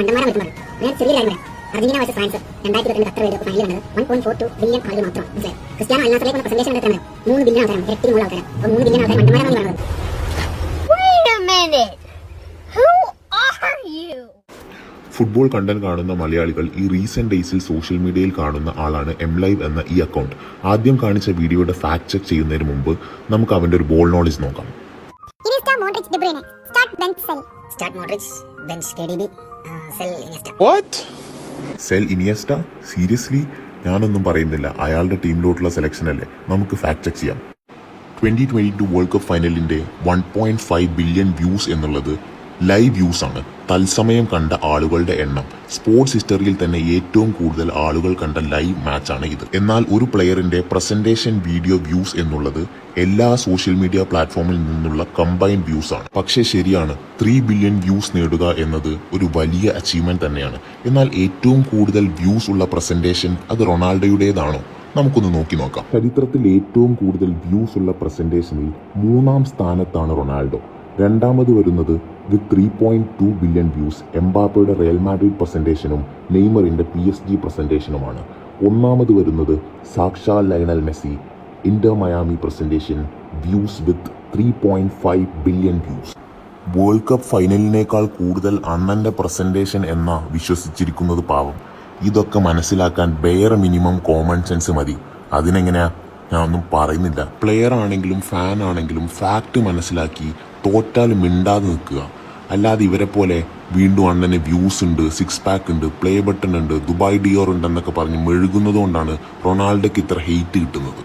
Argentina versus France 2022 Qatar world cup final കണ്ടത് 1.42 billion ആളുകൾ മാത്രം. മനസ്സിലായി? ക്രിസ്ത്യാനോ അൽനാസറിലേക്ക് പ്രസന്റേഷൻ എടുത്തത് 3 ബില്യൺ ആൾക്കാരാണ്. ഇരട്ടി മുള്ള ആൾക്കാരാണ്. അപ്പോൾ 3 ബില്യൺ ആൾക്കാർ മണ്ടന്മാരാണെന്ന് പറയുന്നത്. Wait a minute. Who are you? Football content കാണുന്ന മലയാളികൾ ഈ റീസെന്റ് ഡേയ്സിൽ സോഷ്യൽ മീഡിയയിൽ കാണുന്ന ആളാണ് എംലൈവ് എന്ന ഈ അക്കൗണ്ട്. ആദ്യം കാണിച്ച വീഡിയോയുടെ ഫാക്ട് ചെക്ക് ചെയ്യുന്നതിന് മുമ്പ് നമുക്ക് അവന്റെ ഒരു ബോൾ നോളജ് നോക്കാം. Cell Iniesta? സീരിയസ്ലി? ഞാനൊന്നും പറയുന്നില്ല. അയാളുടെ ടീമിലോട്ടുള്ള സെലക്ഷൻ അല്ലേ. നമുക്ക് ഫാക്ട് ചെക്ക് ചെയ്യാം. 2022 വേൾഡ് കപ്പ് ഫൈനലിന്റെ 1.5 ബില്യൺ വ്യൂസ് എന്നുള്ളത് ലൈവ് വ്യൂസ് ആണ്. തത്സമയം കണ്ട ആളുകളുടെ എണ്ണം. സ്പോർട്സ് ഹിസ്റ്ററിയിൽ തന്നെ ഏറ്റവും കൂടുതൽ ആളുകൾ കണ്ട ലൈവ് മാച്ചാണ് ഇത്. എന്നാൽ ഒരു പ്ലെയറിന്റെ പ്രസന്റേഷൻ വീഡിയോ വ്യൂസ് എന്നുള്ളത് എല്ലാ സോഷ്യൽ മീഡിയ പ്ലാറ്റ്ഫോമിൽ നിന്നുള്ള കമ്പൈൻഡ് വ്യൂസ് ആണ്. പക്ഷേ ശരിയാണ്, 3 ബില്യൺ വ്യൂസ് നേടുക എന്നത് ഒരു വലിയ അച്ചീവ്മെന്റ് തന്നെയാണ്. എന്നാൽ ഏറ്റവും കൂടുതൽ വ്യൂസ് ഉള്ള പ്രസന്റേഷൻ അത് റൊണാൾഡോയുടേതാണോ? നമുക്കൊന്ന് നോക്കി നോക്കാം. ചരിത്രത്തിൽ ഏറ്റവും കൂടുതൽ വ്യൂസ് ഉള്ള പ്രസന്റേഷനിൽ 3-ാം സ്ഥാനത്താണ് റൊണാൾഡോ. രണ്ടാമത് വരുന്നത് വിത്ത് 3.2 ബില്യൺ വ്യൂസ് എംബാപ്പയുടെ റയൽ മാഡ്രിഡ് പ്രസന്റേഷനും നെയ്മറിന്റെ PSG പ്രസന്റേഷനുമാണ്. ഒന്നാമത് വരുന്നത് സാക്ഷാൽ Lionel Messi Inter Miami presentation views with 3.5 billion views. World cup ഫൈനലിനേക്കാൾ കൂടുതൽ അണ്ണന്റെ പ്രസന്റേഷൻ എന്നാ വിശ്വസിച്ചിരിക്കുന്നത് പാവം. ഇതൊക്കെ മനസ്സിലാക്കാൻ ബെയർ മിനിമം കോമൺ സെൻസ് മതി. അതിനെങ്ങനെയാ? ഞാൻ ഒന്നും പറയുന്നില്ല. പ്ലെയർ ആണെങ്കിലും ഫാൻ ആണെങ്കിലും ഫാക്ട് മനസ്സിലാക്കി തോറ്റാൽ മിണ്ടാതെ നിൽക്കുക. അല്ലാതെ ഇവരെ പോലെ വീണ്ടും അണ്ണന് വ്യൂസ് ഉണ്ട്, 6 പാക്ക് ഉണ്ട്, പ്ലേ ബട്ടൺ ഉണ്ട്, ദുബായ് ഡിയോർ ഉണ്ടെന്നൊക്കെ പറഞ്ഞ് മെഴുകുന്നത് കൊണ്ടാണ് റൊണാൾഡോയ്ക്ക് ഇത്ര ഹെയ്റ്റ് കിട്ടുന്നത്.